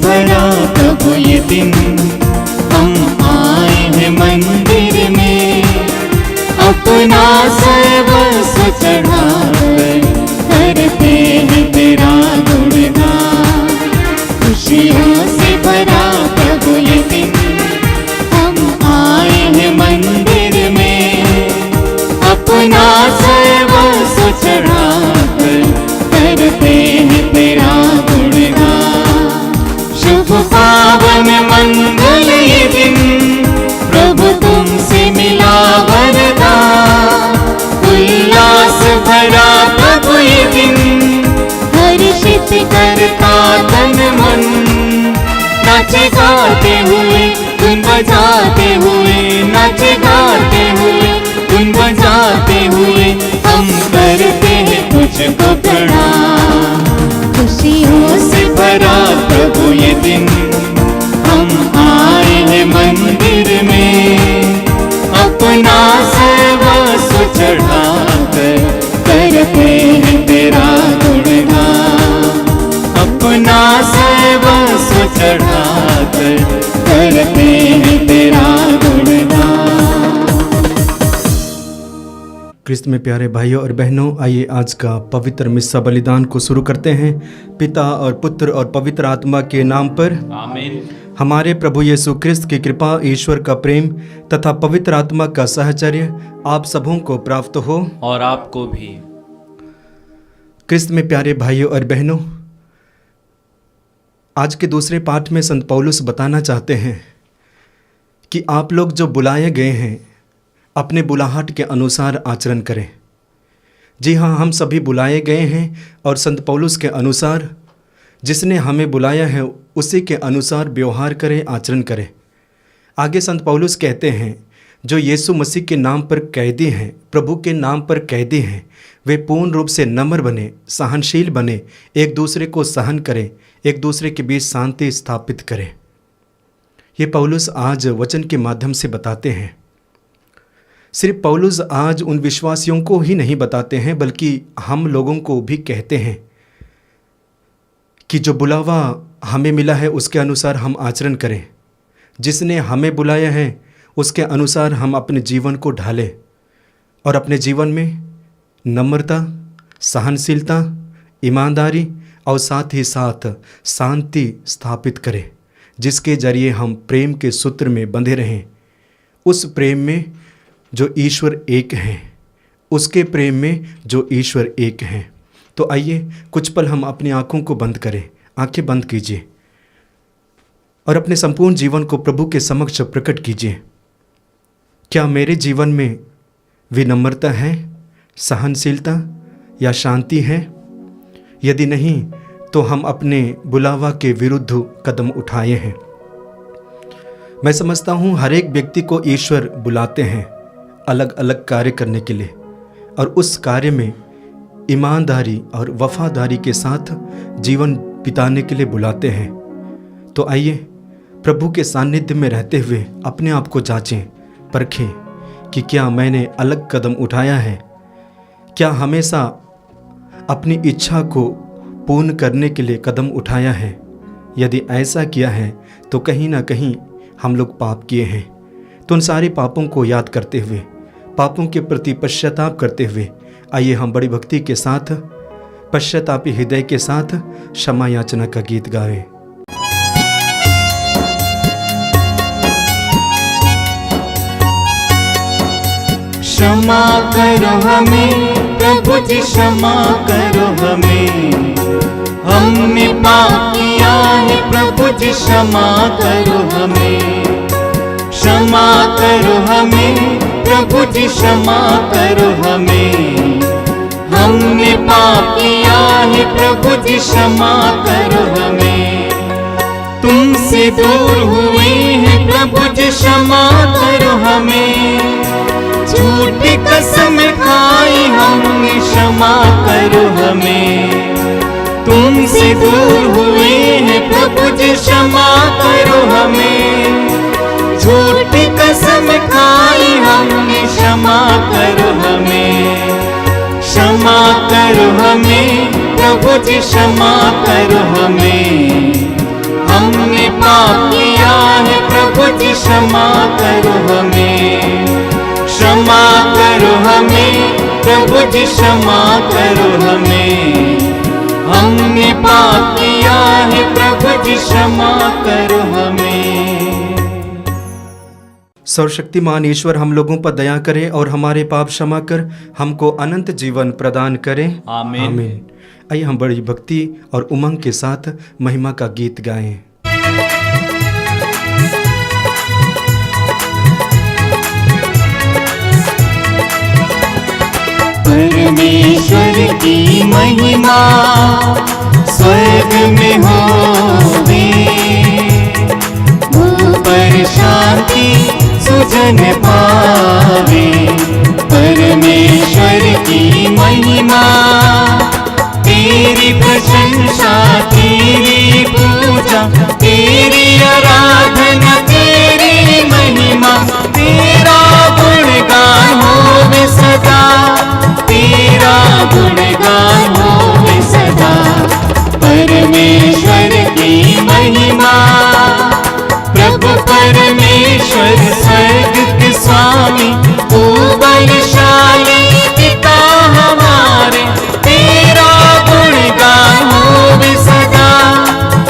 भरा प्रभु ये दिन, हम आए हैं मंदिर में, अपना सर्वस्व चढ़ाकर करते हैं तेरा गुणगान। खुशियों से भरा प्रभु ये दिन, हम आए हैं मंदिर में, अपना सर्वस्व चढ़ाकर करते हैं तेरा गुणगान। शुभ पावन मंगल ये दिन, प्रभु तुमसे मिला वरदान। उल्लास भरा प्रभु ये दिन, हर्षित करता तन मन। नाचे गाते हुए धुन बजाते हुए, नाचे गाते हुए धुन बजाते हुए, हम करते हैं तुझको प्रणाम। खुशियों से भरा प्रभु ये दिन, हम आए हैं मंदिर में, अपना सर्वस्व चढ़ाकर करते हैं तेरा गुणगान। अपना सर्वस्व चढ़ाकर करते हैं तेरा गुणगान। क्रिस्त में प्यारे भाइयों और बहनों, आइए आज का पवित्र मिस्सा बलिदान को शुरू करते हैं। पिता और पुत्र और पवित्र आत्मा के नाम पर आमीन। हमारे प्रभु यीशु क्रिस्त की कृपा, ईश्वर का प्रेम तथा पवित्र आत्मा का सहचर्य आप सबों को प्राप्त हो और आपको भी। क्रिस्त में प्यारे भाइयों और बहनों, आज के दूसरे पाठ में संत पौलुस बताना चाहते हैं कि आप लोग जो बुलाए गए हैं अपने बुलाहट के अनुसार आचरण करें। जी हाँ, हम सभी बुलाए गए हैं और संत पौलुस के अनुसार, जिसने हमें बुलाया है उसी के अनुसार व्यवहार करें, आचरण करें। आगे संत पौलुस कहते हैं, जो यीशु मसीह के नाम पर कैदी हैं, प्रभु के नाम पर कैदी हैं, वे पूर्ण रूप से नम्र बने, सहनशील बने, एक दूसरे को सहन करें, एक दूसरे के बीच शांति स्थापित करें। ये पौलुस आज वचन के माध्यम से बताते हैं। सिर्फ पौलुस आज उन विश्वासियों को ही नहीं बताते हैं, बल्कि हम लोगों को भी कहते हैं कि जो बुलावा हमें मिला है उसके अनुसार हम आचरण करें। जिसने हमें बुलाया है उसके अनुसार हम अपने जीवन को ढालें और अपने जीवन में नम्रता, सहनशीलता, ईमानदारी और साथ ही साथ शांति स्थापित करें, जिसके जरिए हम प्रेम के सूत्र में बंधे रहें। उस प्रेम में जो ईश्वर एक हैं, उसके प्रेम में जो ईश्वर एक हैं। तो आइए कुछ पल हम अपनी आँखों को बंद करें, आंखें बंद कीजिए और अपने संपूर्ण जीवन को प्रभु के समक्ष प्रकट कीजिए। क्या मेरे जीवन में विनम्रता है, सहनशीलता या शांति है? यदि नहीं तो हम अपने बुलावा के विरुद्ध कदम उठाए हैं। मैं समझता हूँ हर एक व्यक्ति को ईश्वर बुलाते हैं अलग अलग कार्य करने के लिए, और उस कार्य में ईमानदारी और वफादारी के साथ जीवन बिताने के लिए बुलाते हैं। तो आइए प्रभु के सानिध्य में रहते हुए अपने आप को जांचें, परखें कि क्या मैंने अलग कदम उठाया है, क्या हमेशा अपनी इच्छा को पूर्ण करने के लिए कदम उठाया है। यदि ऐसा किया है तो कहीं ना कहीं हम लोग पाप किए हैं। तो उन सारे पापों को याद करते हुए, पापों के प्रति पश्चाताप करते हुए, आइए हम बड़ी भक्ति के साथ, पश्चातापी हृदय के साथ क्षमा याचना का गीत गाएं। क्षमा करो हमें प्रभु जी, क्षमा करो हमें, हमने पाप किया है प्रभु जी, क्षमा करो हमें। क्षमा करो हमें प्रभु जी, क्षमा करो हमें, हमने पाप किया है प्रभु जी, क्षमा करो हमें। तुमसे दूर हुए हैं प्रभु जी, क्षमा करो हमें, झूठी कसम खाई हमने, क्षमा करो हमें। तुमसे दूर हुए हैं प्रभु जी, क्षमा करो हमें, झूठी कसम खाई हमने, क्षमा करो हमें। क्षमा करो हमें प्रभु जी, क्षमा करो हमें, हमने पाप किया है, प्रभु जी क्षमा करो हमें, क्षमा करो हमें, प्रभु जी क्षमा करो हमें, हमने पाप किया है, प्रभु जी क्षमा करो हमें। सर्वशक्तिमान ईश्वर हम लोगों पर दया करे और हमारे पाप क्षमा कर हमको अनंत जीवन प्रदान करे। आमीन। आमीन। आइए हम बड़ी भक्ति और उमंग के साथ महिमा का गीत गाएं। परमेश्वर की महिमा स्वर्ग में होवे, ऊपर शांति सुजन पावे। परमेश्वर की महिमा, तेरी प्रशंसा, तेरी पूजा, तेरी आराधना, तेरी महिमा, तेरा गुणगान होवे सदा, तेरा गुणगान होवे सदा। परमेश्वर की महिमा, प्रभु परमेश्वर स्वर्ग के स्वामी, तू बलशाली पिता हमारे, तेरा गुणगान होवे सदा,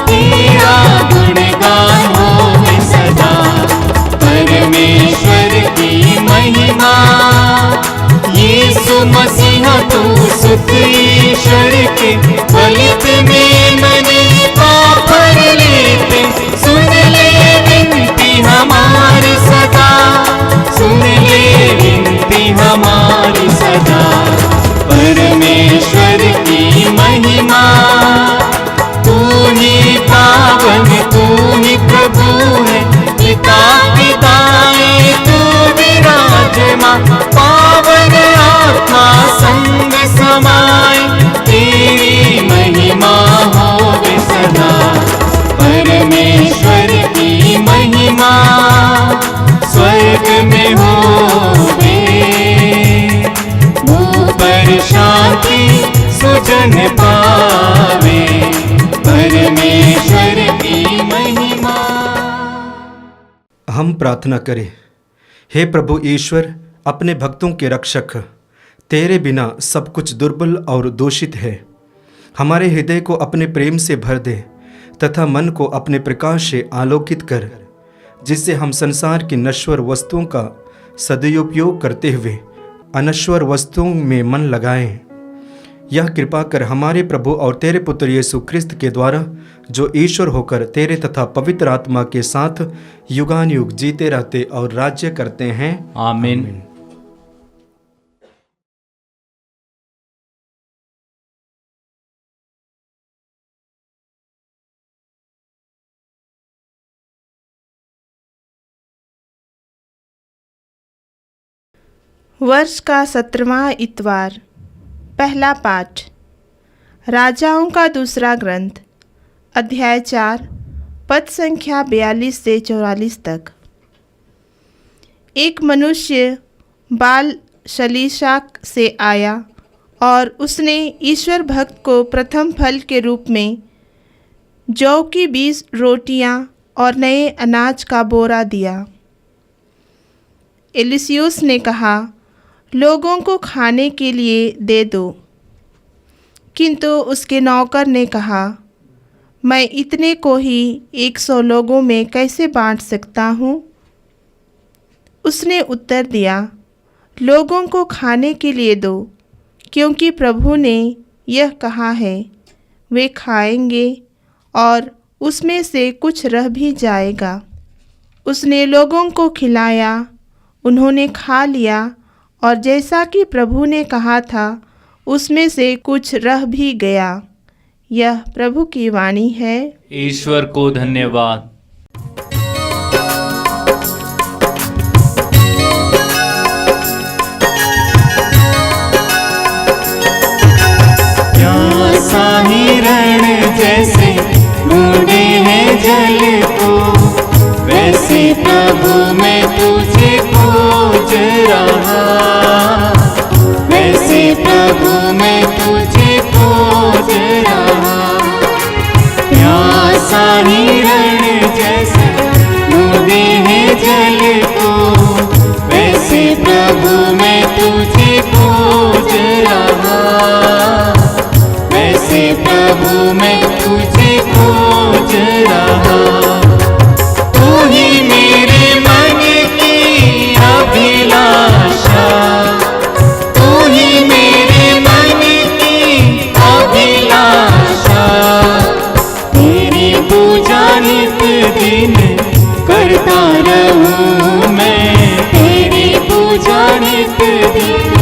तेरा गुणगान होवे सदा। परमेश्वर की महिमा, यीशु मसीहा तू सुत ईश्वर के, फलित में मन पाप लेते, सुन ले विनती हमारी सदा, सुन ले विनती हमारी सदा। परमेश्वर की महिमा, तू ही पावन, तू ही प्रभु है, पिता पिताएं तू विराजमान, पावन आत्मा संग समाए, तेरी महिमा होवे सदा। परमेश्वर की महिमा स्वर्ग में होवे, ऊपर शांति सुजन पावे। परमेश्वर की महिमा। हम प्रार्थना करें। हे प्रभु ईश्वर, अपने भक्तों के रक्षक, तेरे बिना सब कुछ दुर्बल और दूषित है। हमारे हृदय को अपने प्रेम से भर दे तथा मन को अपने प्रकाश से आलोकित कर, जिससे हम संसार की नश्वर वस्तुओं का सदुपयोग करते हुए अनश्वर वस्तुओं में मन लगाएं। यह कृपा कर हमारे प्रभु और तेरे पुत्र यीशु ख्रिस्त के द्वारा, जो ईश्वर होकर तेरे तथा पवित्र आत्मा के साथ युगान युग जीते रहते और राज्य करते हैं। आमीन। वर्ष का 17वां इतवार। पहला पाठ राजाओं का दूसरा ग्रंथ, अध्याय 4, पद संख्या 42 से 44 तक। एक मनुष्य बाल शलीशा से आया और उसने ईश्वर भक्त को प्रथम फल के रूप में जौ की 20 रोटियां और नए अनाज का बोरा दिया। एलिसियुस ने कहा, लोगों को खाने के लिए दे दो। किंतु उसके नौकर ने कहा, मैं इतने को ही 100 लोगों में कैसे बांट सकता हूँ? उसने उत्तर दिया, लोगों को खाने के लिए दो, क्योंकि प्रभु ने यह कहा है, वे खाएंगे और उसमें से कुछ रह भी जाएगा। उसने लोगों को खिलाया, उन्होंने खा लिया और जैसा कि प्रभु ने कहा था उसमें से कुछ रह भी गया। यह प्रभु की वाणी है। ईश्वर को धन्यवाद। प्यासा हिरण जैसे ढूंढे हैं जल को, वैसे प्रभु मैं तुझे खोज रहा, वैसे प्रभु मैं तुझे खोज रहा। प्यासा हिरण प्रभु मैं तुझे खोज रहा। तू ही मेरे मन की अभिलाषा, तू ही मेरे मन की अभिलाषा। तेरी पूजा नित दिन करता रहूं मैं, तेरी पूजा नित दिन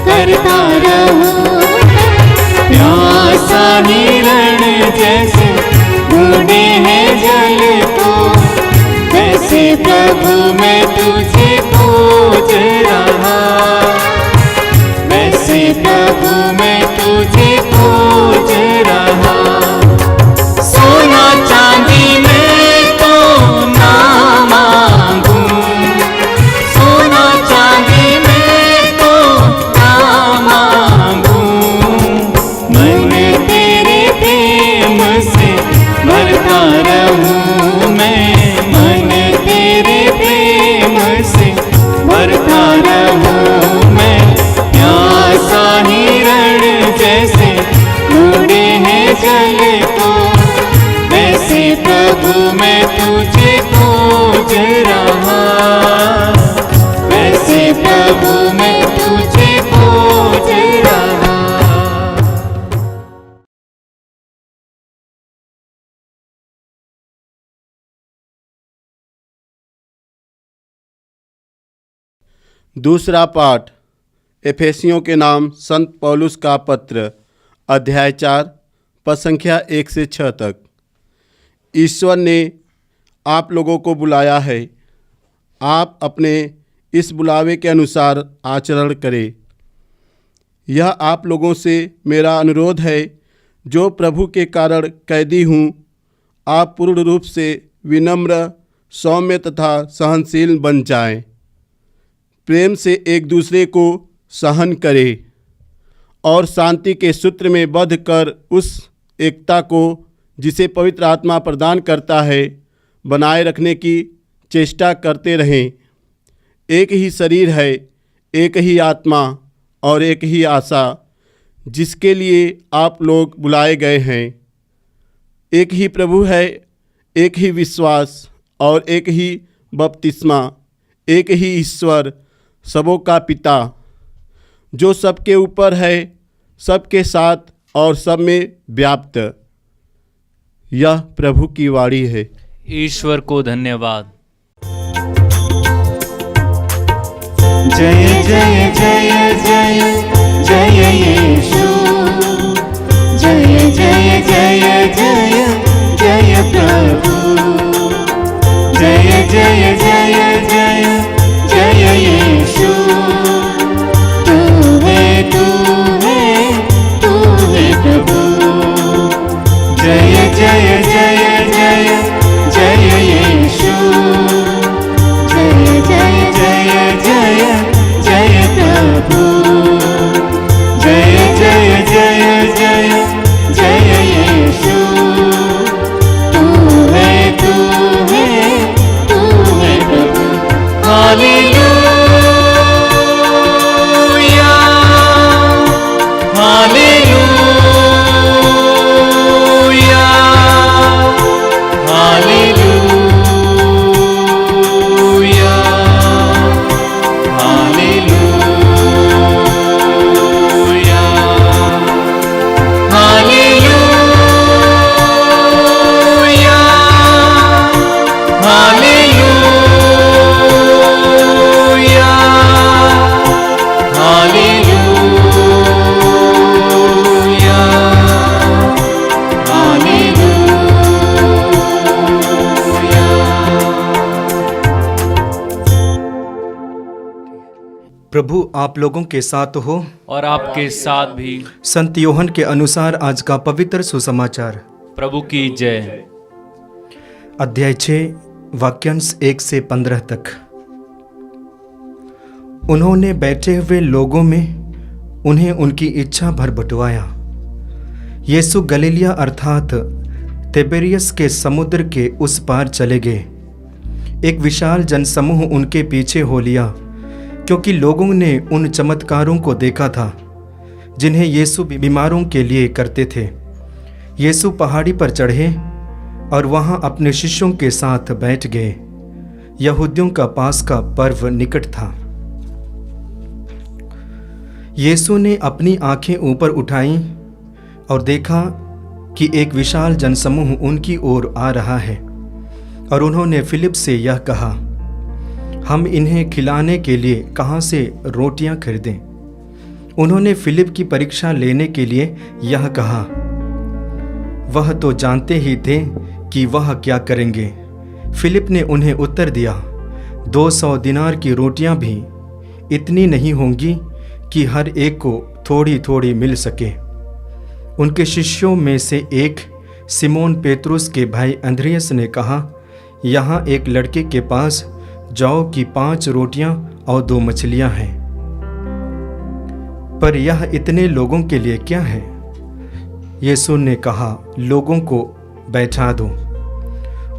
करता रहूं। प्यासा हिरण जैसे ढूंढे हैं जल को, वैसे प्रभु मैं तुझे खोज रहा, वैसे प्रभु मैं तुझे खोज रहा। सोना चांदी मैं तो ना मांगूं, सोना चांदी मैं तो ना मांगूं। मन तेरे प्रेम से भरता रहूं मैं, मन तेरे प्रेम से भरता रहूं मैं। प्यासा हिरण जैसे ढूंढे हैं जल को, वैसे प्रभु मैं तुझे खोज रहा, वैसे प्रभु मैं तुझे खोज रहा। दूसरा पाठ एफेसियों के नाम संत पौलुस का पत्र, अध्याय 4, पद संख्या 1 से 6 तक। ईश्वर ने आप लोगों को बुलाया है, आप अपने इस बुलावे के अनुसार आचरण करें। यह आप लोगों से मेरा अनुरोध है, जो प्रभु के कारण कैदी हूँ। आप पूर्ण रूप से विनम्र, सौम्य तथा सहनशील बन जाएं। प्रेम से एक दूसरे को सहन करें और शांति के सूत्र में बंध कर उस एकता को, जिसे पवित्र आत्मा प्रदान करता है, बनाए रखने की चेष्टा करते रहें। एक ही शरीर है, एक ही आत्मा और एक ही आशा, जिसके लिए आप लोग बुलाए गए हैं। एक ही प्रभु है, एक ही विश्वास और एक ही बपतिस्मा, एक ही ईश्वर सबों का पिता, जो सबके ऊपर है, सबके साथ और सब में व्याप्त। यह प्रभु की वाणी है। ईश्वर को धन्यवाद। जय जय जय जय जय यीशु, जय जय जय जय जय प्रभु, जय जय जय जय जय यीशु। तू है प्रभु। जय जय जय जय जय यीशु, जय जय जय जय जय प्रभु, जय जय जय जय जय यीशु। तू है प्रभु। Hallelujah, hallelujah, hallelujah, hallelujah, hallelujah, hallelujah, प्रभु आप लोगों के साथ हो और आपके साथ भी। संत योहन के अनुसार आज का पवित्र सुसमाचार। प्रभु की जय। अध्याय 6 वाक्यांश 1 से 15 तक। उन्होंने बैठे हुए लोगों में उन्हें उनकी इच्छा भर बटवाया। यीशु गलीलिया अर्थात तिबेरियस के समुद्र के उस पार चले गए। एक विशाल जनसमूह उनके पीछे हो लिया, क्योंकि लोगों ने उन चमत्कारों को देखा था जिन्हें यीशु बीमारों के लिए करते थे। यीशु पहाड़ी पर चढ़े और वहां अपने शिष्यों के साथ बैठ गए। यहूदियों का पास्का पर्व निकट था। यीशु ने अपनी आंखें ऊपर उठाई और देखा कि एक विशाल जनसमूह उनकी ओर आ रहा है, और उन्होंने फिलिप से यह कहा, हम इन्हें खिलाने के लिए कहाँ से रोटियां खरीदें? उन्होंने फिलिप की परीक्षा लेने के लिए यह कहा। वह तो जानते ही थे कि वह क्या करेंगे। फिलिप ने उन्हें उत्तर दिया, 200 दिनार की रोटियां भी इतनी नहीं होंगी कि हर एक को थोड़ी थोड़ी मिल सके। उनके शिष्यों में से एक सिमोन पेतरुस के भाई अंद्रियास ने कहा, यहाँ एक लड़के के पास जौ की 5 रोटियां और 2 मछलियां हैं, पर यह इतने लोगों के लिए क्या है? यीशु ने कहा, लोगों को बैठा दो।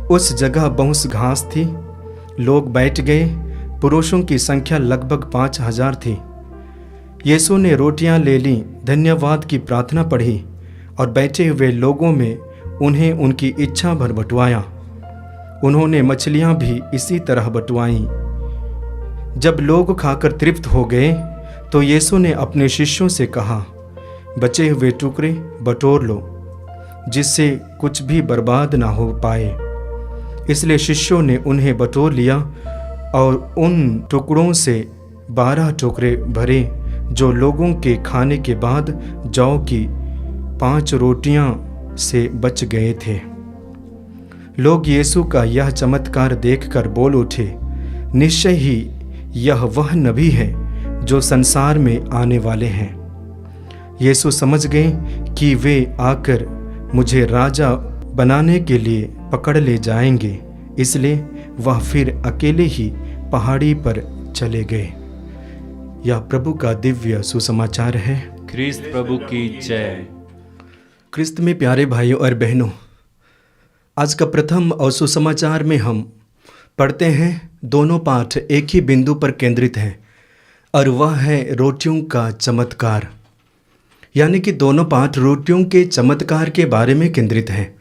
उस जगह बहुत घास थी। लोग बैठ गए। पुरुषों की संख्या लगभग 5000 थी। यीशु ने रोटियां ले ली, धन्यवाद की प्रार्थना पढ़ी और बैठे हुए लोगों में उन्हें उनकी इच्छा भर बंटवाया। उन्होंने मछलियां भी इसी तरह बंटवाईं। जब लोग खाकर तृप्त हो गए तो यीशु ने अपने शिष्यों से कहा, बचे हुए टुकड़े बटोर लो, जिससे कुछ भी बर्बाद ना हो पाए। इसलिए शिष्यों ने उन्हें बटोर लिया और उन टुकड़ों से 12 टोकरे भरे, जो लोगों के खाने के बाद जौ की 5 रोटियां से बच गए थे। लोग यीशु का यह चमत्कार देखकर बोल उठे, निश्चय ही यह वह नबी है जो संसार में आने वाले हैं। यीशु समझ गए कि वे आकर मुझे राजा बनाने के लिए पकड़ ले जाएंगे, इसलिए वह फिर अकेले ही पहाड़ी पर चले गए। यह प्रभु का दिव्य सुसमाचार है। ख्रिस्त प्रभु की जय। ख्रिस्त में प्यारे भाइयों और बहनों, आज का प्रथम और सुसमाचार में हम पढ़ते हैं, दोनों पाठ एक ही बिंदु पर केंद्रित हैं, और वह है रोटियों का चमत्कार। यानी कि दोनों पाठ रोटियों के चमत्कार के बारे में केंद्रित हैं।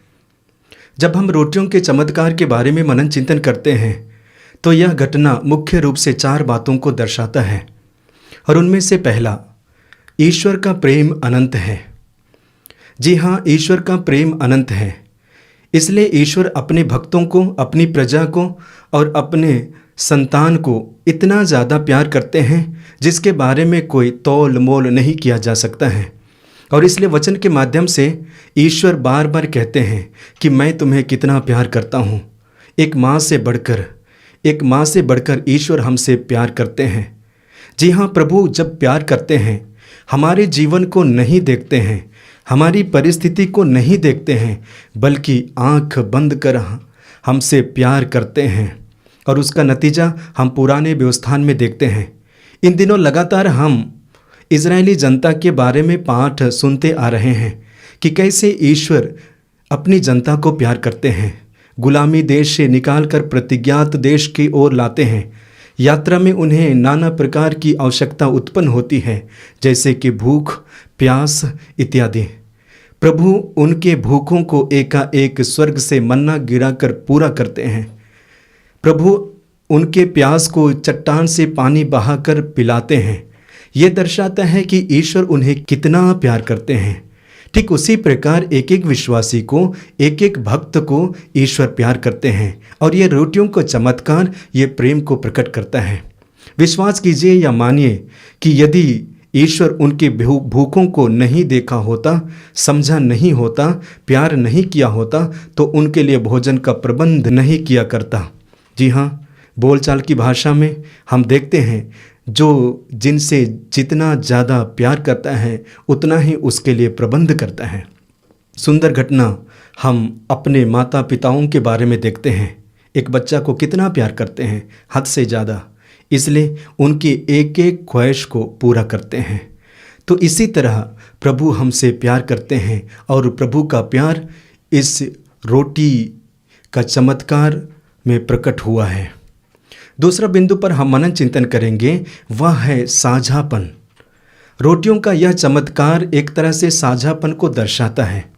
जब हम रोटियों के चमत्कार के बारे में मनन चिंतन करते हैं तो यह घटना मुख्य रूप से 4 बातों को दर्शाता है, और उनमें से पहला, ईश्वर का प्रेम अनंत है। जी हाँ, ईश्वर का प्रेम अनंत है। इसलिए ईश्वर अपने भक्तों को, अपनी प्रजा को और अपने संतान को इतना ज़्यादा प्यार करते हैं जिसके बारे में कोई तोल मोल नहीं किया जा सकता है। और इसलिए वचन के माध्यम से ईश्वर बार बार कहते हैं कि मैं तुम्हें कितना प्यार करता हूँ। एक माँ से बढ़कर ईश्वर हमसे प्यार करते हैं। जी हाँ, प्रभु जब प्यार करते हैं, हमारे जीवन को नहीं देखते हैं, हमारी परिस्थिति को नहीं देखते हैं, बल्कि आँख बंद कर हमसे प्यार करते हैं। और उसका नतीजा हम पुराने व्यवस्थान में देखते हैं। इन दिनों लगातार हम इजरायली जनता के बारे में पाठ सुनते आ रहे हैं कि कैसे ईश्वर अपनी जनता को प्यार करते हैं, गुलामी देश से निकालकर प्रतिज्ञात देश की ओर लाते हैं। यात्रा में उन्हें नाना प्रकार की आवश्यकता उत्पन्न होती है, जैसे कि भूख, प्यास इत्यादि। प्रभु उनके भूखों को एकाएक स्वर्ग से मन्ना गिराकर पूरा करते हैं। प्रभु उनके प्यास को चट्टान से पानी बहाकर पिलाते हैं। ये दर्शाता है कि ईश्वर उन्हें कितना प्यार करते हैं। ठीक उसी प्रकार एक एक विश्वासी को, एक एक भक्त को ईश्वर प्यार करते हैं, और ये रोटियों का चमत्कार ये प्रेम को प्रकट करता है। विश्वास कीजिए या मानिए कि यदि ईश्वर उनके भूखों को नहीं देखा होता, समझा नहीं होता, प्यार नहीं किया होता, तो उनके लिए भोजन का प्रबंध नहीं किया करता। जी हाँ, बोलचाल की भाषा में हम देखते हैं, जो जिनसे जितना ज़्यादा प्यार करता है उतना ही उसके लिए प्रबंध करता है। सुंदर घटना हम अपने माता पिताओं के बारे में देखते हैं। एक बच्चा को कितना प्यार करते हैं, हद से ज़्यादा, इसलिए उनकी एक एक ख्वाहिश को पूरा करते हैं। तो इसी तरह प्रभु हमसे प्यार करते हैं, और प्रभु का प्यार इस रोटी का चमत्कार में प्रकट हुआ है। दूसरा बिंदु पर हम मनन चिंतन करेंगे, वह है साझापन। रोटियों का यह चमत्कार एक तरह से साझापन को दर्शाता है।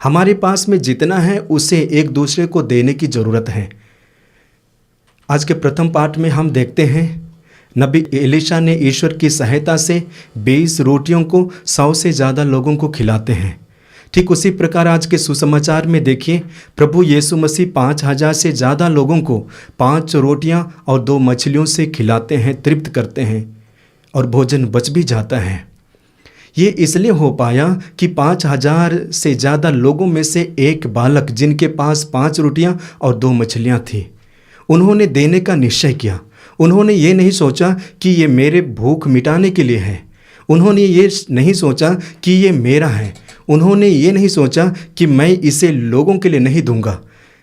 हमारे पास में जितना है उसे एक दूसरे को देने की ज़रूरत है। आज के प्रथम पाठ में हम देखते हैं नबी एलीशा ने ईश्वर की सहायता से 20 रोटियों को 100 से ज़्यादा लोगों को खिलाते हैं। ठीक उसी प्रकार आज के सुसमाचार में देखिए, प्रभु यीशु मसीह 5000 से ज़्यादा लोगों को 5 रोटियां और 2 मछलियों से खिलाते हैं, तृप्त करते हैं और भोजन बच भी जाता है। ये इसलिए हो पाया कि 5000 से ज़्यादा लोगों में से एक बालक जिनके पास 5 रोटियां और 2 मछलियां थी, उन्होंने देने का निश्चय किया। उन्होंने ये नहीं सोचा कि ये मेरे भूख मिटाने के लिए है। उन्होंने ये नहीं सोचा कि ये मेरा है। उन्होंने ये नहीं सोचा कि मैं इसे लोगों के लिए नहीं दूंगा,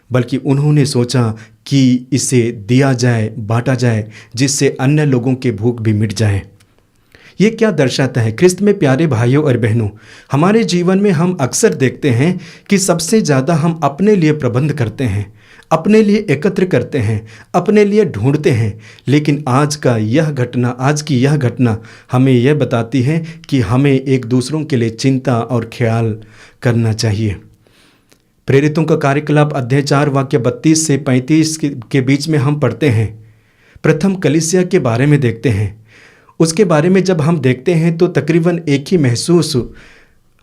बल्कि उन्होंने सोचा कि इसे दिया जाए, बांटा जाए, जिससे अन्य लोगों के भूख भी मिट जाए। ये क्या दर्शाता है? ख्रिस्त में प्यारे भाइयों और बहनों, हमारे जीवन में हम अक्सर देखते हैं कि सबसे ज़्यादा हम अपने लिए प्रबंध करते हैं, अपने लिए एकत्र करते हैं, अपने लिए ढूंढते हैं। लेकिन आज की यह घटना हमें यह बताती है कि हमें एक दूसरों के लिए चिंता और ख्याल करना चाहिए। प्रेरितों का कार्यकलाप अध्याय 4 वाक्य 32 से 35 के बीच में हम पढ़ते हैं, प्रथम कलीसिया के बारे में देखते हैं। उसके बारे में जब हम देखते हैं तो तकरीबन एक ही महसूस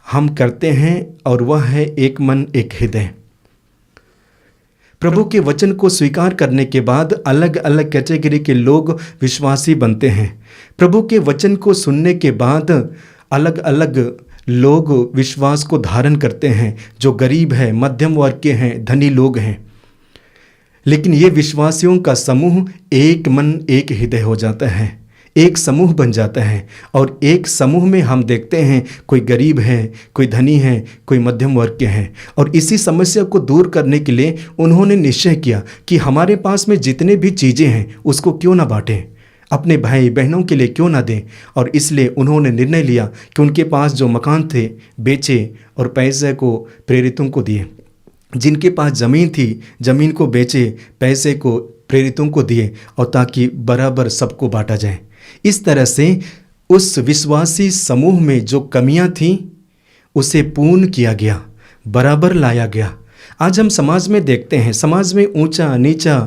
हम करते हैं, और वह है एक मन एक हृदय। प्रभु के वचन को स्वीकार करने के बाद अलग अलग कैटेगरी के लोग विश्वासी बनते हैं। प्रभु के वचन को सुनने के बाद अलग अलग लोग विश्वास को धारण करते हैं, जो गरीब है, मध्यम वर्ग के हैं, धनी लोग हैं। लेकिन ये विश्वासियों का समूह एक मन एक हृदय हो जाता है, एक समूह बन जाता है। और एक समूह में हम देखते हैं कोई गरीब है, कोई धनी है, कोई मध्यम वर्ग के हैं। और इसी समस्या को दूर करने के लिए उन्होंने निश्चय किया कि हमारे पास में जितने भी चीज़ें हैं उसको क्यों ना बांटें, अपने भाई बहनों के लिए क्यों ना दें। और इसलिए उन्होंने निर्णय लिया कि उनके पास जो मकान थे बेचे और पैसे को प्रेरितों को दिए। जिनके पास ज़मीन थी, ज़मीन को बेचे, पैसे को प्रेरितों को दिए, और ताकि बराबर सबको बांटा जाए। इस तरह से उस विश्वासी समूह में जो कमियां थीं उसे पूर्ण किया गया, बराबर लाया गया। आज हम समाज में देखते हैं, समाज में ऊंचा नीचा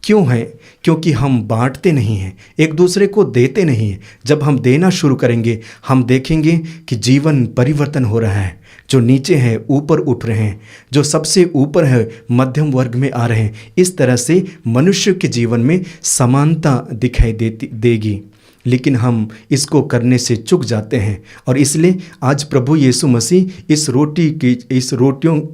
क्यों है? क्योंकि हम बांटते नहीं हैं, एक दूसरे को देते नहीं हैं। जब हम देना शुरू करेंगे, हम देखेंगे कि जीवन परिवर्तन हो रहा है। जो नीचे हैं ऊपर उठ रहे हैं, जो सबसे ऊपर है मध्यम वर्ग में आ रहे हैं। इस तरह से मनुष्य के जीवन में समानता दिखाई देगी। लेकिन हम इसको करने से चूक जाते हैं, और इसलिए आज प्रभु यीशु मसीह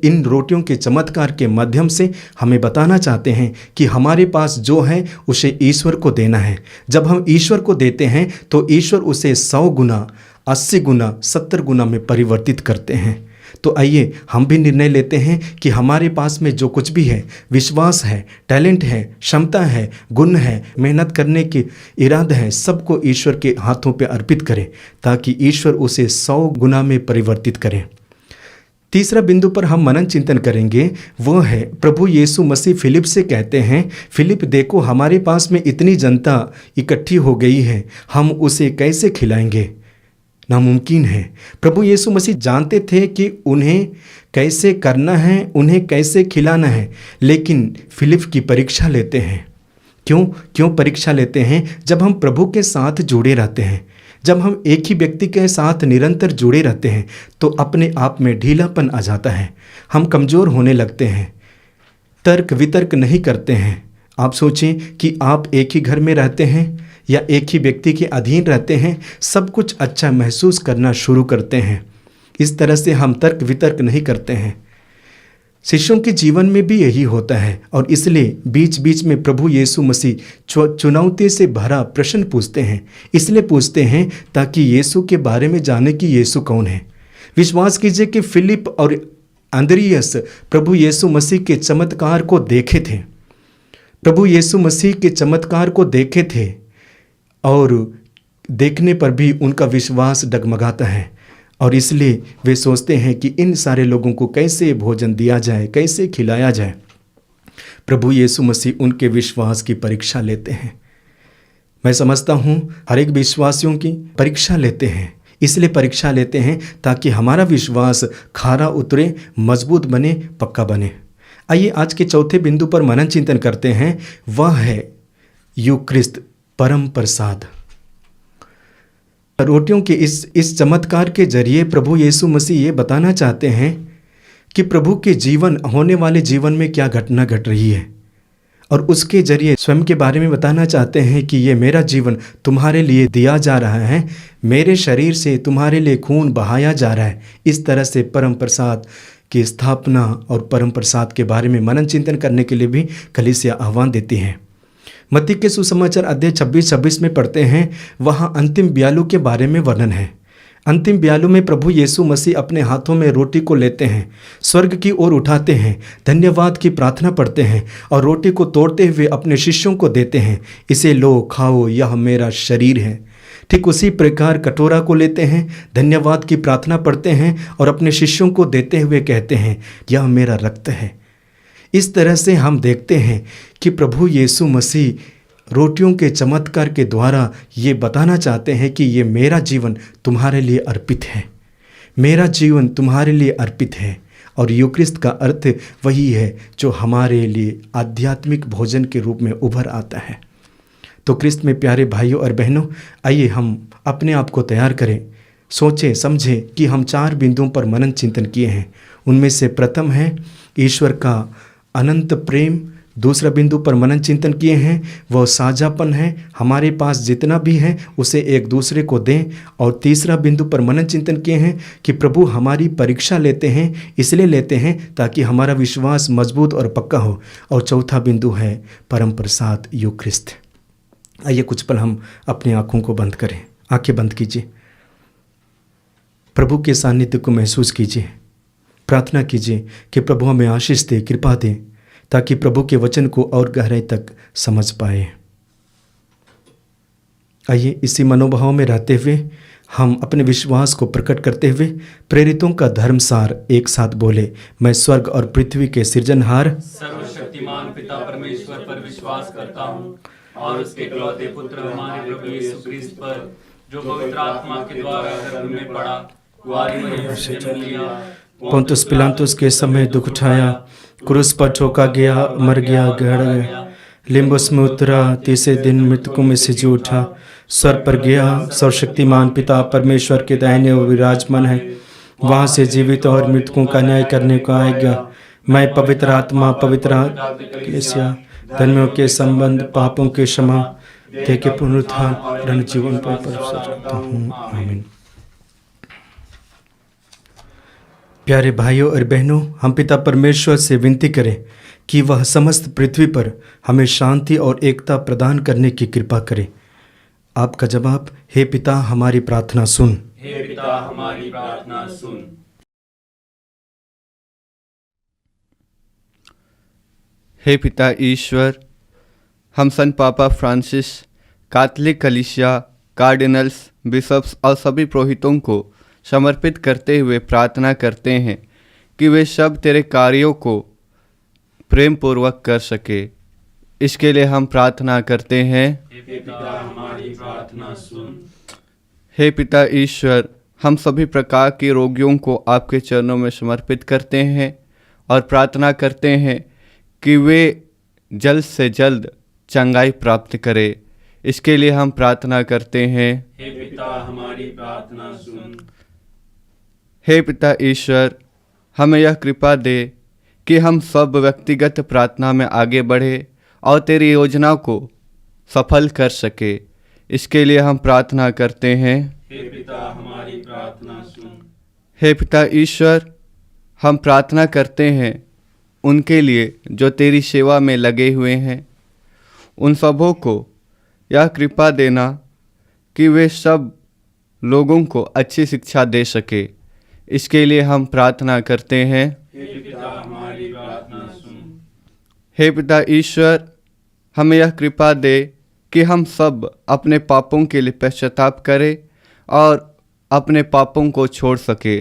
इन रोटियों के चमत्कार के माध्यम से हमें बताना चाहते हैं कि हमारे पास जो है उसे ईश्वर को देना है। जब हम ईश्वर को देते हैं तो ईश्वर उसे 100 गुना, 80 गुना, 70 गुना में परिवर्तित करते हैं। तो आइए हम भी निर्णय लेते हैं कि हमारे पास में जो कुछ भी है, विश्वास है, टैलेंट है, क्षमता है, गुण है, मेहनत करने की इरादा है, सबको ईश्वर के हाथों पे अर्पित करें, ताकि ईश्वर उसे 100 गुना में परिवर्तित करें। तीसरा बिंदु पर हम मनन चिंतन करेंगे, वो है प्रभु यीशु मसीह फिलिप से कहते हैं, फिलिप देखो हमारे पास में इतनी जनता इकट्ठी हो गई है, हम उसे कैसे खिलाएंगे? नामुमकिन है। प्रभु यीशु मसीह जानते थे कि उन्हें कैसे करना है, उन्हें कैसे खिलाना है, लेकिन फिलिप की परीक्षा लेते हैं। क्यों परीक्षा लेते हैं? जब हम प्रभु के साथ जुड़े रहते हैं, जब हम एक ही व्यक्ति के साथ निरंतर जुड़े रहते हैं, तो अपने आप में ढीलापन आ जाता है, हम कमज़ोर होने लगते हैं, तर्क वितर्क नहीं करते हैं। आप सोचें कि आप एक ही घर में रहते हैं या एक ही व्यक्ति के अधीन रहते हैं, सब कुछ अच्छा महसूस करना शुरू करते हैं। इस तरह से हम तर्क वितर्क नहीं करते हैं। शिष्यों के जीवन में भी यही होता है, और इसलिए बीच बीच में प्रभु यीशु मसीह चुनौती से भरा प्रश्न पूछते हैं। इसलिए पूछते हैं ताकि यीशु के बारे में जाने कि यीशु कौन है। विश्वास कीजिए कि फिलिप और अंद्रियस प्रभु यीशु मसीह के चमत्कार को देखे थे, प्रभु यीशु मसीह के चमत्कार को देखे थे, और देखने पर भी उनका विश्वास डगमगाता है, और इसलिए वे सोचते हैं कि इन सारे लोगों को कैसे भोजन दिया जाए, कैसे खिलाया जाए। प्रभु यीशु मसीह उनके विश्वास की परीक्षा लेते हैं। मैं समझता हूँ हर एक विश्वासियों की परीक्षा लेते हैं, इसलिए परीक्षा लेते हैं ताकि हमारा विश्वास खारा उतरे, मजबूत बने, पक्का बने। आइए आज के चौथे बिंदु पर मनन चिंतन करते हैं, वह है यूक्रिस्त, परम प्रसाद। रोटियों के इस चमत्कार के जरिए प्रभु यीशु मसीह ये बताना चाहते हैं कि प्रभु के जीवन, होने वाले जीवन में क्या घटना घट रही है, और उसके जरिए स्वयं के बारे में बताना चाहते हैं कि ये मेरा जीवन तुम्हारे लिए दिया जा रहा है, मेरे शरीर से तुम्हारे लिए खून बहाया जा रहा है। इस तरह से परम प्रसाद की स्थापना और परम प्रसाद के बारे में मनन चिंतन करने के लिए भी कलीसिया आह्वान देती है। मत्ती के सुसमाचार अध्याय 26 में पढ़ते हैं, वहाँ अंतिम ब्यालू के बारे में वर्णन है। अंतिम ब्यालू में प्रभु यीशु मसीह अपने हाथों में रोटी को लेते हैं, स्वर्ग की ओर उठाते हैं, धन्यवाद की प्रार्थना पढ़ते हैं और रोटी को तोड़ते हुए अपने शिष्यों को देते हैं, इसे लो खाओ, यह मेरा शरीर है। ठीक उसी प्रकार कटोरा को लेते हैं, धन्यवाद की प्रार्थना पढ़ते हैं और अपने शिष्यों को देते हुए कहते हैं, यह मेरा रक्त है। इस तरह से हम देखते हैं कि प्रभु यीशु मसीह रोटियों के चमत्कार के द्वारा ये बताना चाहते हैं कि ये मेरा जीवन तुम्हारे लिए अर्पित है, मेरा जीवन तुम्हारे लिए अर्पित है। और यूक्रिस्त का अर्थ वही है जो हमारे लिए आध्यात्मिक भोजन के रूप में उभर आता है। तो क्रिस्त में प्यारे भाइयों और बहनों, आइए हम अपने आप को तैयार करें, सोचें समझें कि हम 4 बिंदुओं पर मनन चिंतन किए हैं। उनमें से प्रथम है ईश्वर का अनंत प्रेम, दूसरा बिंदु पर मनन चिंतन किए हैं वह साझापन है, हमारे पास जितना भी है उसे एक दूसरे को दें। और तीसरा बिंदु पर मनन चिंतन किए हैं कि प्रभु हमारी परीक्षा लेते हैं, इसलिए लेते हैं ताकि हमारा विश्वास मजबूत और पक्का हो। और चौथा बिंदु है परम प्रसाद यूक्रिस्त। आइए कुछ पल हम अपनी आँखों को बंद करें, आंखें बंद कीजिए, प्रभु के सानिध्य को महसूस कीजिए, प्रार्थना कीजिए कि प्रभु हमें आशीष दे, कृपा दे, ताकि प्रभु के वचन को और गहराई तक समझ पाए। आइए इसी मनोभाव में रहते हुए हम अपने विश्वास को प्रकट करते हुए प्रेरितों का धर्मसार एक साथ बोले, मैं स्वर्ग और पृथ्वी के सृजनहार सर्वशक्तिमान पिता परमेश्वर पर विश्वास करता हूँ और उसके इकलौते पुत्र हमारे प्रभु यीशु ख्रीस्त पर, जो पवित्र आत्मा के द्वारा गर्भ में पड़ा, कुंवारी मरियम से जन्म लिया, पोंतुस पिलातुस के समय दुख उठाया, क्रूस पर ठोका गया, मर गया, गहरा गया, लिम्बुस में उतरा, तीसरे दिन मृतकों में से जी उठा, स्वर्ग पर गया, सर्वशक्तिमान पिता परमेश्वर के दाहिने ओर विराजमान है, वहाँ से जीवित और मृतकों का न्याय करने को आएगा। मैं पवित्र आत्मा, पवित्र कलीसिया, धर्मियों के संबंध, पापों के क्षमा, देह के पुनरुत्थान और जीवन पर भरोसा करता हूँ। आमीन। प्यारे भाइयों और बहनों, हम पिता परमेश्वर से विनती करें कि वह समस्त पृथ्वी पर हमें शांति और एकता प्रदान करने की कृपा करे। आपका जवाब, हे पिता हमारी प्रार्थना सुन। हे पिता हमारी प्रार्थना सुन। हे पिता ईश्वर, हम संत पापा फ्रांसिस, कैथोलिक कलीसिया, कार्डिनल्स, बिशप्स और सभी पुरोहितों को समर्पित करते हुए प्रार्थना करते हैं कि वे सब तेरे कार्यों को प्रेम पूर्वक कर सके। इसके लिए हम प्रार्थना करते हैं, हे पिता हमारी प्रार्थना सुन। हे पिता ईश्वर, हम सभी प्रकार के रोगियों को आपके चरणों में समर्पित करते हैं और प्रार्थना करते हैं कि वे जल्द से जल्द चंगाई प्राप्त करें। इसके लिए हम प्रार्थना करते हैं, हे पिता हमारी प्रार्थना सुन। हे पिता ईश्वर, हमें यह कृपा दे कि हम सब व्यक्तिगत प्रार्थना में आगे बढ़े और तेरी योजना को सफल कर सके। इसके लिए हम प्रार्थना करते हैं, हे पिता हमारी प्रार्थना सुन। हे पिता ईश्वर, हम प्रार्थना करते हैं उनके लिए जो तेरी सेवा में लगे हुए हैं। उन सबों को यह कृपा देना कि वे सब लोगों को अच्छी शिक्षा दे सके। इसके लिए हम प्रार्थना करते हैं, हे पिता हमारी प्रार्थना सुन। हे पिता ईश्वर, हमें यह कृपा दे कि हम सब अपने पापों के लिए पश्चाताप करें और अपने पापों को छोड़ सके।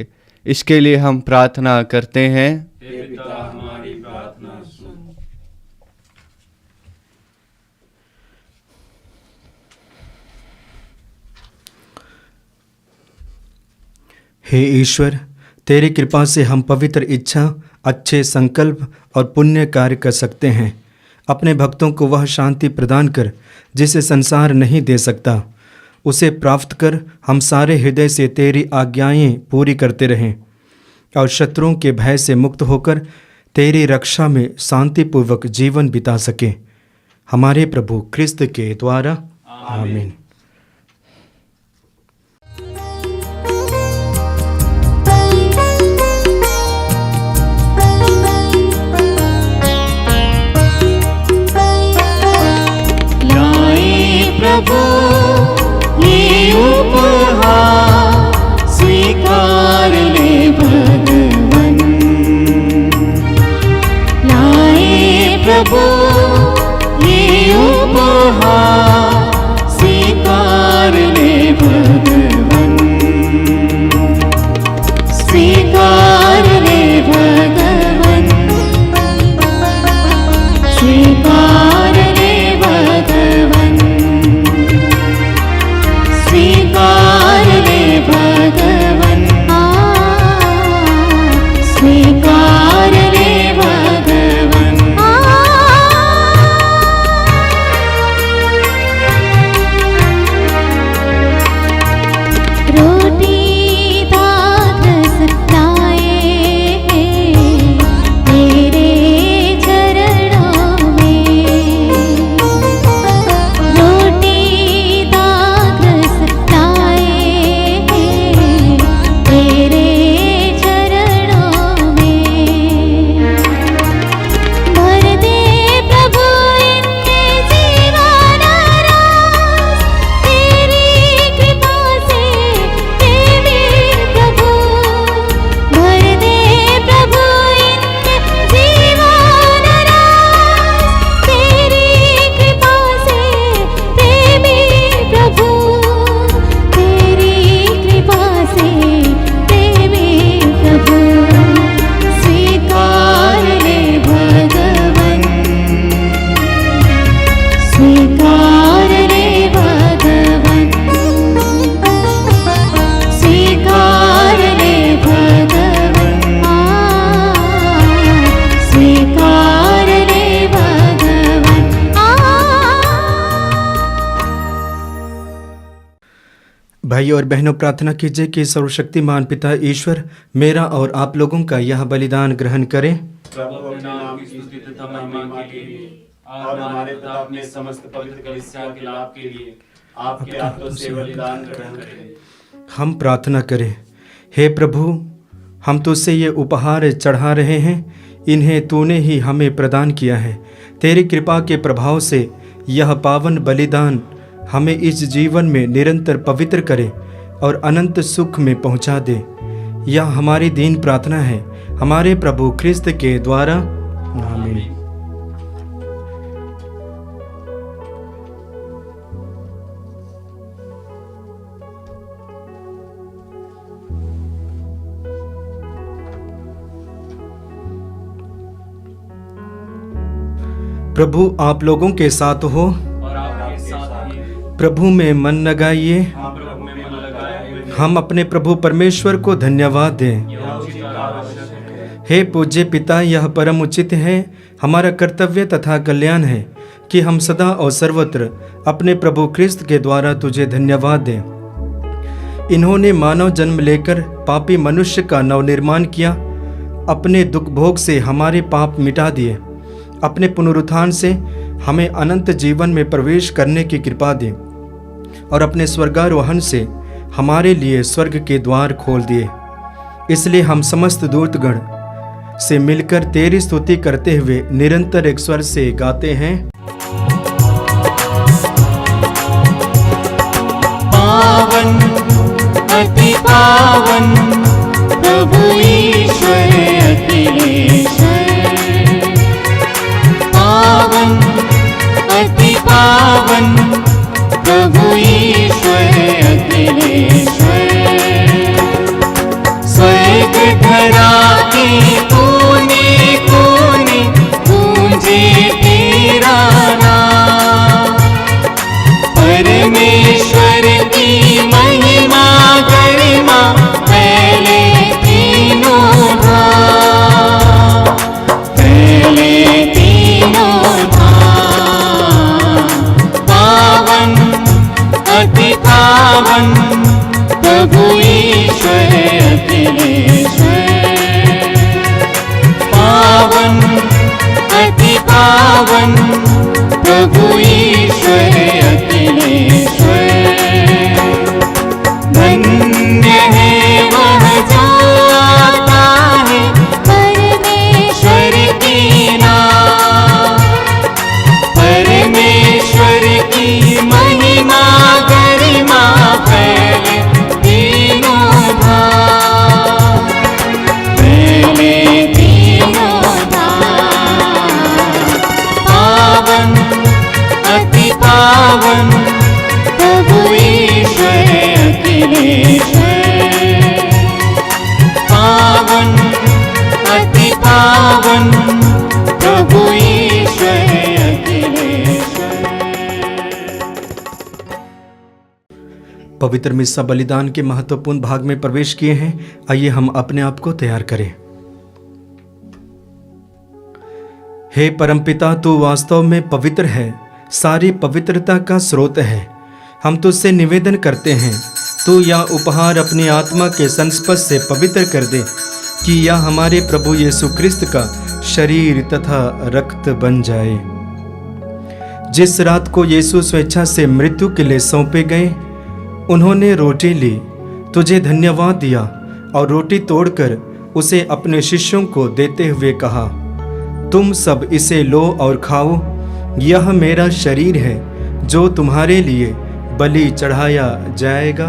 इसके लिए हम प्रार्थना करते हैं, हे पिता हमारी प्रार्थना सुन। हे ईश्वर, तेरी कृपा से हम पवित्र इच्छा, अच्छे संकल्प और पुण्य कार्य कर सकते हैं। अपने भक्तों को वह शांति प्रदान कर जिसे संसार नहीं दे सकता, उसे प्राप्त कर हम सारे हृदय से तेरी आज्ञाएं पूरी करते रहें और शत्रुओं के भय से मुक्त होकर तेरी रक्षा में शांतिपूर्वक जीवन बिता सकें। हमारे प्रभु क्रिस्त के द्वारा आमीन। प्रभु ये उपहार स्वीकार ले भगवन। लाए प्रभु ये उपहार स्वीकार ले भगवन। स्वीकार ले भगवन। स्वीकार ले भगवन। स्वीकार ले भगवन। स्वीकार ले भगवन। रोटी दाग सताए तेरे चरणों में। रोटी दाग सताए तेरे चरणों में। भर दे प्रभु इनके जीवन रास तेरी कृपा से देवी प्रभु। भर दे प्रभु इनके जीवन रास तेरी कृपा से देवी प्रभु। तेरी कृपा से देवी प्रभु। स्वीकार ले भगवन। स्वीकार ले भगवन। स्वीकार ले भगवन। स्वीकार ले भगवन। भाइयों और बहनों, प्रार्थना कीजिए कि सर्वशक्तिमान पिता ईश्वर मेरा और आप लोगों का यह बलिदान ग्रहण करें। प्रभु अपने नाम की स्तुति तथा महिमा के लिए और हमारे तथा अपने समस्त पवित्र कलीसिया के लाभ के लिए आपके हाथों से बलिदान ग्रहण करें। हम प्रार्थना करें। हे प्रभु, हम तुझसे ये उपहार चढ़ा रहे हैं, इन्हें तूने ही हमें प्रदान किया है। तेरी कृपा के प्रभाव से यह पावन बलिदान हमें इस जीवन में निरंतर पवित्र करे और अनंत सुख में पहुंचा दे। यह हमारी दीन प्रार्थना है हमारे प्रभु क्रिस्त के द्वारा आमीन। प्रभु आप लोगों के साथ हो। और आपके साथ ही प्रभु में मन लगाइए। आप प्रभु में मन लगाए हुए हम अपने प्रभु परमेश्वर को धन्यवाद दें। यह उचित और आवश्यक है। हे पूज्य पिता, यह परम उचित है, हमारा कर्तव्य तथा कल्याण है कि हम सदा और सर्वत्र अपने प्रभु क्रिस्त के द्वारा तुझे धन्यवाद दें। इन्होंने मानव जन्म लेकर पापी मनुष्य का नवनिर्माण किया, अपने दुख भोग से हमारे पाप मिटा दिए, अपने पुनरुत्थान से हमें अनंत जीवन में प्रवेश करने की कृपा दी और अपने स्वर्गारोहण से हमारे लिए स्वर्ग के द्वार खोल दिए। इसलिए हम समस्त दूतगण से मिलकर तेरी स्तुति करते हुए निरंतर एक स्वर से गाते हैं। पावन अति पावन प्रभु ईश्वर अखिलेश्वर। पावन अति पावन प्रभु ईश्वर अखिलेश्वर। स्वर्ग धरा के कोने कोने गूंजे तेरा नाम। परमेश्वर की महिमा गरिमा फैले पावन अति पावन प्रभु ईश्वर अखिलेश्वर। धन्य है वह जो आता है परमेश्वर की नाम। परमेश्वर की महिमा गरिमा फैले तीनों धाम, फैले तीनों धाम। पावन अति पावन प्रभु ईश्वर अखिलेश्वर। पावन अति पावन प्रभु ईश्वर अखिलेश्वर। पवित्र मिस्सा बलिदान के महत्वपूर्ण भाग में प्रवेश किए हैं। आइए हम अपने आप को तैयार करें। हे परमपिता, तू वास्तव में पवित्र है, सारी पवित्रता का स्रोत है। हम तुझसे निवेदन करते हैं, तू यह उपहार अपनी आत्मा के संस्पर्श से पवित्र कर दे कि यह हमारे प्रभु यीशु क्रिस्त का शरीर तथा रक्त बन जाए। जिस रात को यीशु स्वेच्छा से मृत्यु के लिए सौंपे गए, उन्होंने रोटी ली, तुझे धन्यवाद दिया और रोटी तोड़कर उसे अपने शिष्यों को देते हुए कहा, तुम सब इसे लो और खाओ, यह मेरा शरीर है जो तुम्हारे लिए बलि चढ़ाया जाएगा।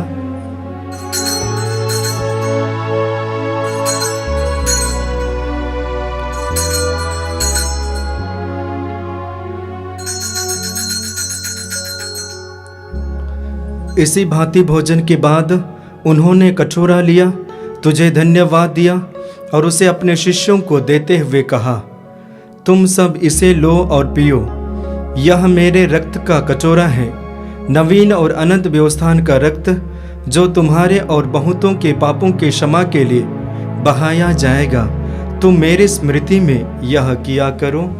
इसी भांति भोजन के बाद उन्होंने कटोरा लिया, तुझे धन्यवाद दिया और उसे अपने शिष्यों को देते हुए कहा, तुम सब इसे लो और पियो, यह मेरे रक्त का कटोरा है, नवीन और अनंत व्यवस्थान का रक्त, जो तुम्हारे और बहुतों के पापों के क्षमा के लिए बहाया जाएगा। तुम मेरी स्मृति में यह किया करो।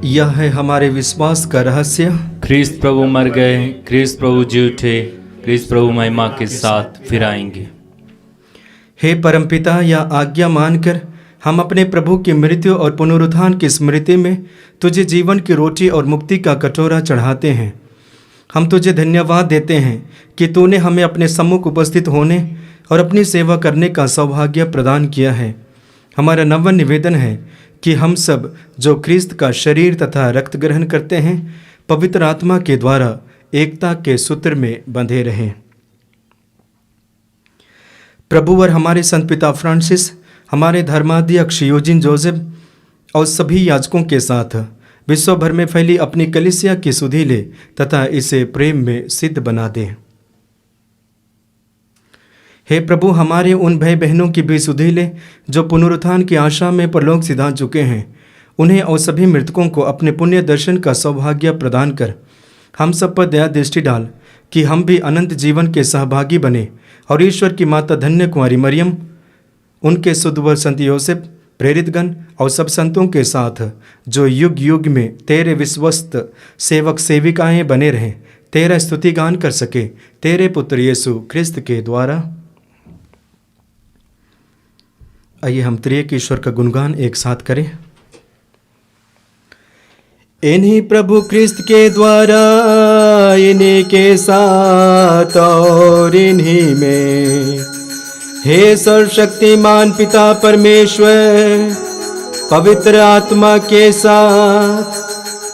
यह है हमारे विश्वास का रहस्य। ख्रीस्त प्रभु मर गए, ख्रीस्त प्रभु जी उठे, ख्रीस्त प्रभु महिमा के साथ फिर आएंगे। हे परमपिता, यह आज्ञा मानकर हम अपने प्रभु की मृत्यु और पुनरुत्थान की स्मृति में तुझे जीवन की रोटी और मुक्ति का कटोरा चढ़ाते हैं। हम तुझे धन्यवाद देते हैं कि तूने हमें अपने सम्मुख उपस्थित होने और अपनी सेवा करने का सौभाग्य प्रदान किया है। हमारा नव निवेदन है कि हम सब जो ख्रीस्त का शरीर तथा रक्त ग्रहण करते हैं, पवित्र आत्मा के द्वारा एकता के सूत्र में बंधे रहें। प्रभुवर हमारे संत पिता फ्रांसिस, हमारे धर्माध्यक्ष यूजिन जोसेफ और सभी याजकों के साथ विश्व भर में फैली अपनी कलीसिया की सुधि ले तथा इसे प्रेम में सिद्ध बना दे। हे प्रभु, हमारे उन भाई बहनों की भी सुधि ले जो पुनरुत्थान की आशा में परलोक सिधा चुके हैं, उन्हें और सभी मृतकों को अपने पुण्य दर्शन का सौभाग्य प्रदान कर हम सब पर दया दृष्टि डाल कि हम भी अनंत जीवन के सहभागी बने और ईश्वर की माता धन्य कुंवारी मरियम, उनके सुधवर संत योसेफ, प्रेरितगण और सब संतों के साथ जो युग युग में तेरे विश्वस्त सेवक सेविकाएं बने रहें, तेरा स्तुति गान कर सके, तेरे पुत्र यीशु ख्रिस्त के द्वारा। आइए हम त्रिएक ईश्वर का गुणगान एक साथ करें। इन्हीं प्रभु ख्रिस्त के द्वारा, इन्हीं के साथ और इन्हीं में, हे सर्वशक्तिमान पिता परमेश्वर, पवित्र आत्मा के साथ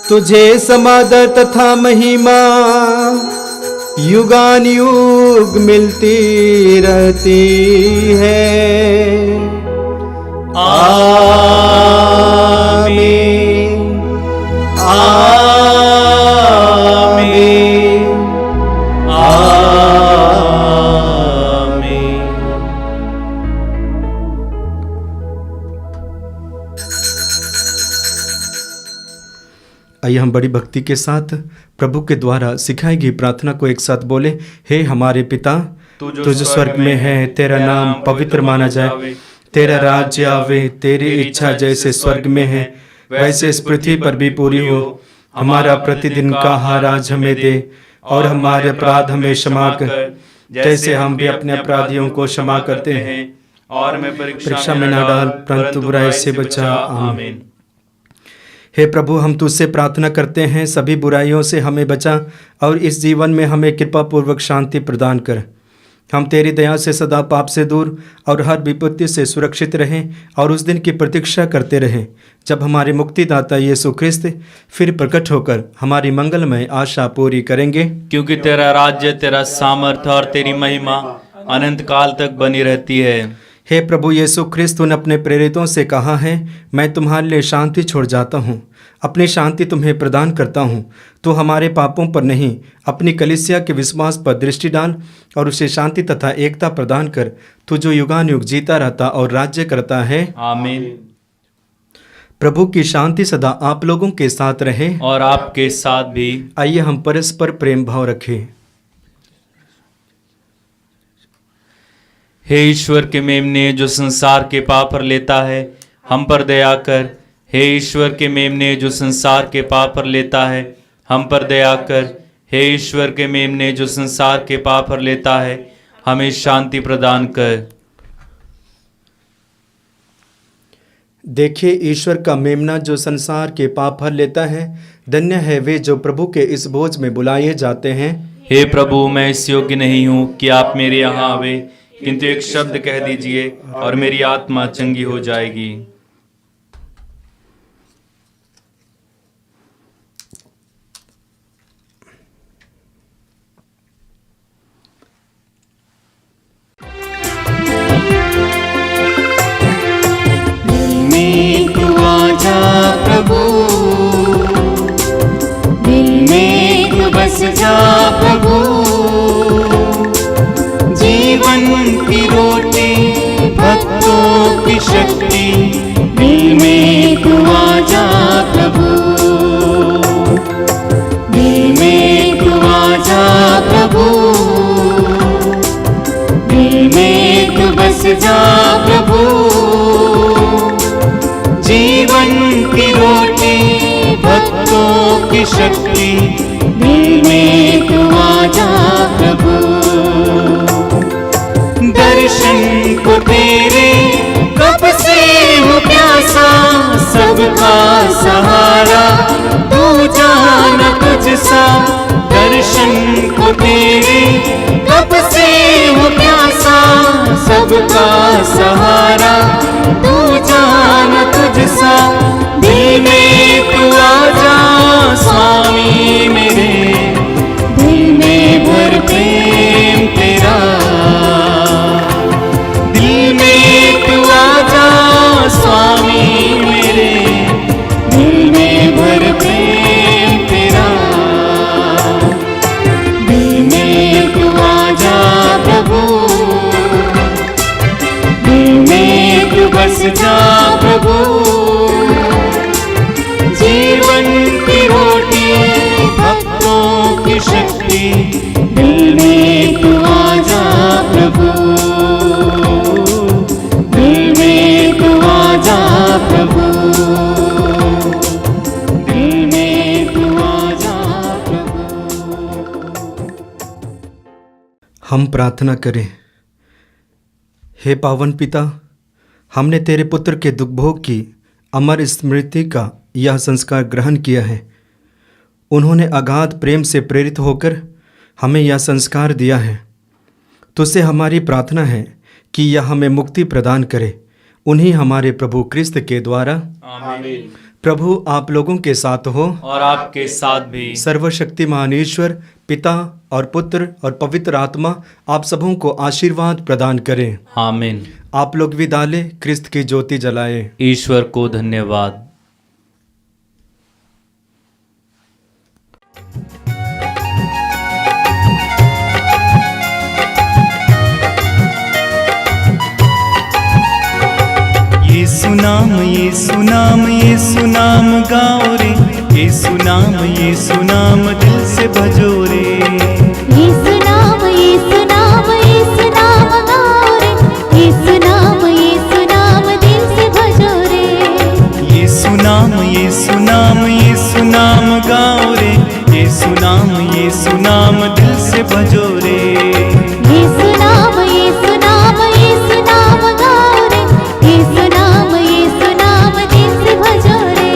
तुझे समादर तथा महिमा युगान युग मिलती रहती है। आमीन, आमीन, आमीन। आइए हम बड़ी भक्ति के साथ प्रभु के द्वारा सिखाई गई प्रार्थना को एक साथ बोले। हे हमारे पिता, तू जो स्वर्ग में है, तेरा नाम पवित्र माना जाए, तेरा राज्य आवे, तेरी इच्छा जैसे स्वर्ग में है वैसे इस पृथ्वी पर भी पूरी हो। हमारा प्रतिदिन का आहार आज हमें दे, और हमारे अपराध हमें क्षमा कर जैसे हम भी अपने अपराधियों को क्षमा करते हैं, और मैं परीक्षा में न डाल परंतु बुराई से बचा। आमीन। हे प्रभु, हम तुझसे प्रार्थना करते हैं, सभी बुराइयों से हमें बचा और इस जीवन में हमें कृपा पूर्वक शांति प्रदान कर। हम तेरी दया से सदा पाप से दूर और हर विपत्ति से सुरक्षित रहें और उस दिन की प्रतीक्षा करते रहें जब हमारे मुक्तिदाता यीशु ख्रिस्त फिर प्रकट होकर हमारी मंगलमय आशा पूरी करेंगे। क्योंकि तेरा राज्य, तेरा सामर्थ्य और तेरी महिमा अनंत काल तक बनी रहती है। हे प्रभु यीशु ख्रिस्त, ने अपने प्रेरितों से कहा है, मैं तुम्हारे लिए शांति छोड़ जाता हूँ, अपनी शांति तुम्हें प्रदान करता हूँ। तो हमारे पापों पर नहीं, अपनी कलीसिया के विश्वास पर दृष्टि डाल और उसे शांति तथा एकता प्रदान कर, तू जो युगानुयुग जीता रहता और राज्य करता है। आमीन। प्रभु की शांति सदा आप लोगों के साथ रहे और आपके साथ भी। आइए हम परस्पर प्रेम भाव रखें। हे ईश्वर के मेमने, जो संसार के पाप पर लेता है, हम पर दया कर। हे ईश्वर के मेमने, जो संसार के पाप पर लेता है, हम पर दया कर। हे ईश्वर के मेमने, जो संसार के पाप पर लेता है, हमें शांति प्रदान कर। देखिए ईश्वर का मेमना जो संसार के पाप हर लेता है। धन्य है वे जो प्रभु के इस भोज में बुलाए जाते हैं। हे प्रभु, मैं इस योग्य नहीं हूँ कि आप मेरे यहाँ आवे, किंतु एक शब्द कह दीजिए और मेरी आत्मा चंगी हो जाएगी। बस जा प्रभु, जीवन की रोटी भक्तों की शक्ति, दिल में तू आ जा प्रभु, दिल में तू आ जा प्रभु, दिल में तू बस जा प्रभु, जीवन की रोटी भक्तों की शक्ति, दिल में तू आ जा प्रभु। दर्शन को तेरे कब से हूँ प्यासा, सबका सहारा तू जाना तुझसा। दर्शन को तेरे कब से हूँ प्यासा, सबका सहारा तू जाना तुझसा। दिल में तू आ जा स्वामी मेरे, दिल में भर प्रेम तेरा, दिल में तू आ जा स्वामी मेरे, दिल में भर प्रेम तेरा, दिल में तू आ जा प्रभु, दिल में तू बस जा प्रभु, जीवन की रोटी भक्तों की शक्ति, दिल में तू आ जा प्रभु, दिल में तू आ जा प्रभु, दिल में तू आ जा प्रभु। हम प्रार्थना करें। हे पावन पिता, हमने तेरे पुत्र के दुख भोग की अमर स्मृति का यह संस्कार ग्रहण किया है। उन्होंने अगाध प्रेम से प्रेरित होकर हमें यह संस्कार दिया है। तुझसे हमारी प्रार्थना है कि यह हमें मुक्ति प्रदान करे, उन्हीं हमारे प्रभु क्रिस्त के द्वारा। आमीन। प्रभु आप लोगों के साथ हो और आपके साथ भी। सर्वशक्तिमान ईश्वर पिता और पुत्र और पवित्र आत्मा आप सबों को आशीर्वाद प्रदान करें। आमीन। आप लोग विदा लें, क्रिस्त की ज्योति जलाएं। ईश्वर को धन्यवाद। यीशु नाम, यीशु नाम, यीशु नाम गाओ रे, यीशु नाम, यीशु नाम दिल से भजो रे। यीशु नाम, यीशु नाम, यीशु नाम गाओ रे, यीशु नाम, यीशु नाम सुनाम ये सुनाम ये सुनाम गाओ रे, ये सुनाम दिल से भजो रे। ये सुनाम गाओ रे, ये सुनाम दिल से भजो रे।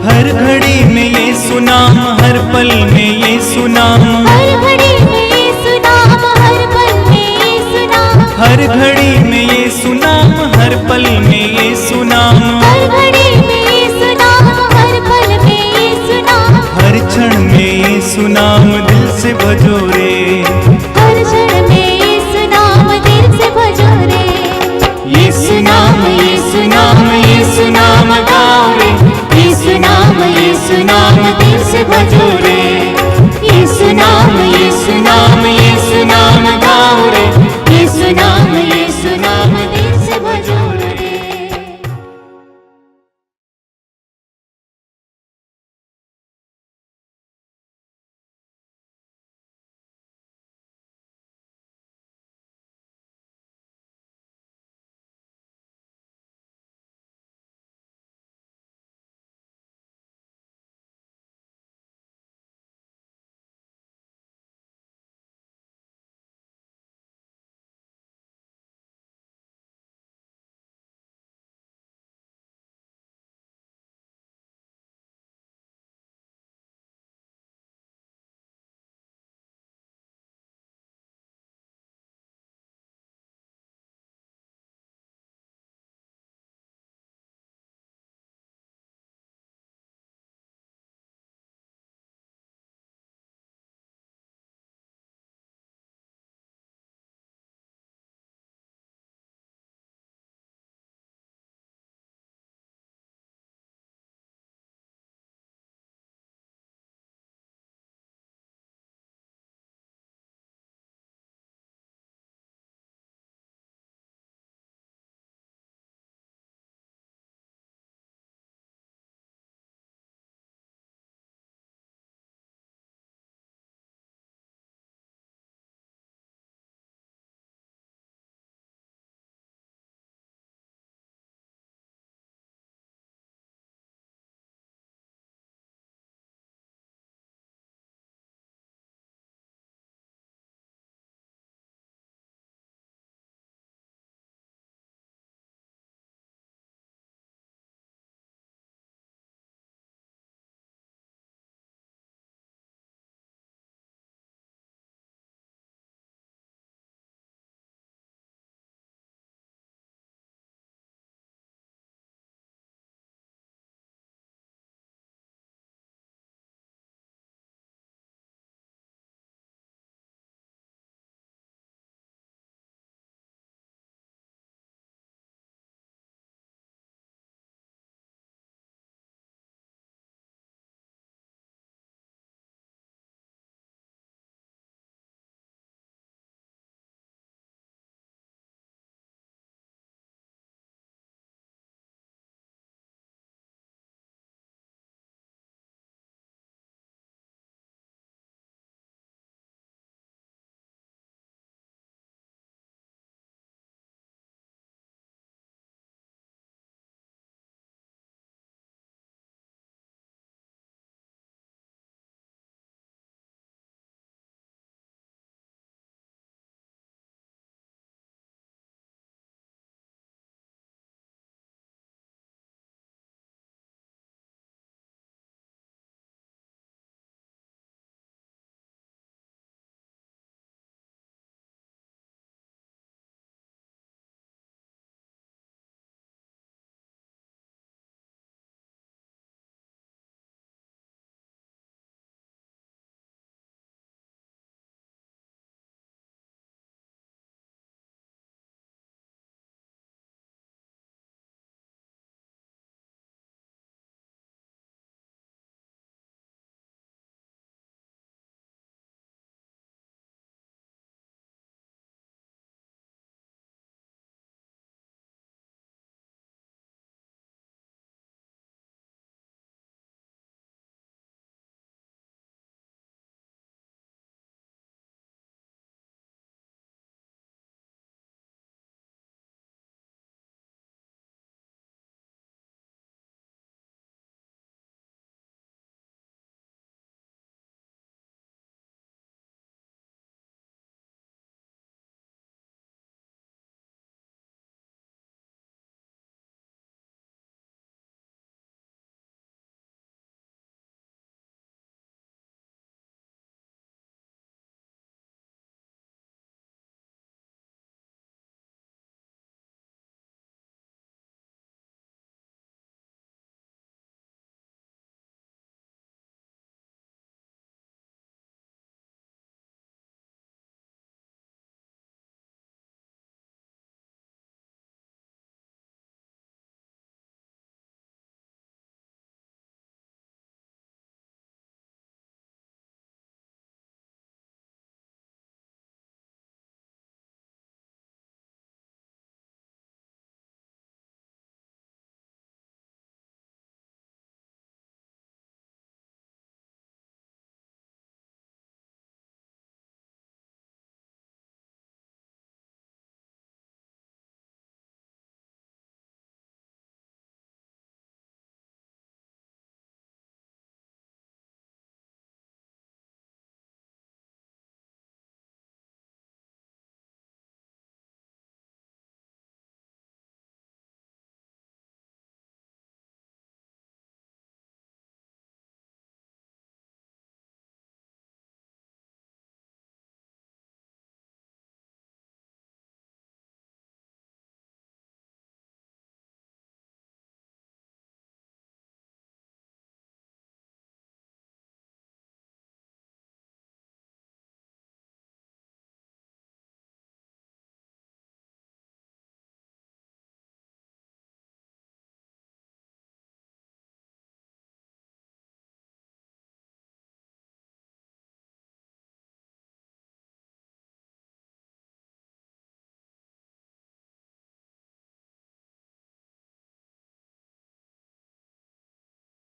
हर घड़ी में ये सुनाम, हर पल में ये सुनाम, हर घड़ी में ये सुनाम, हर पल में ये सुनाम, हर घड़ी में ये सुनाम, हर पल में ये सुनाम, हर घड़ी में ये सुनाम, हर पल में ये सुनाम, हर क्षण में ये सुनाम दिल से भजो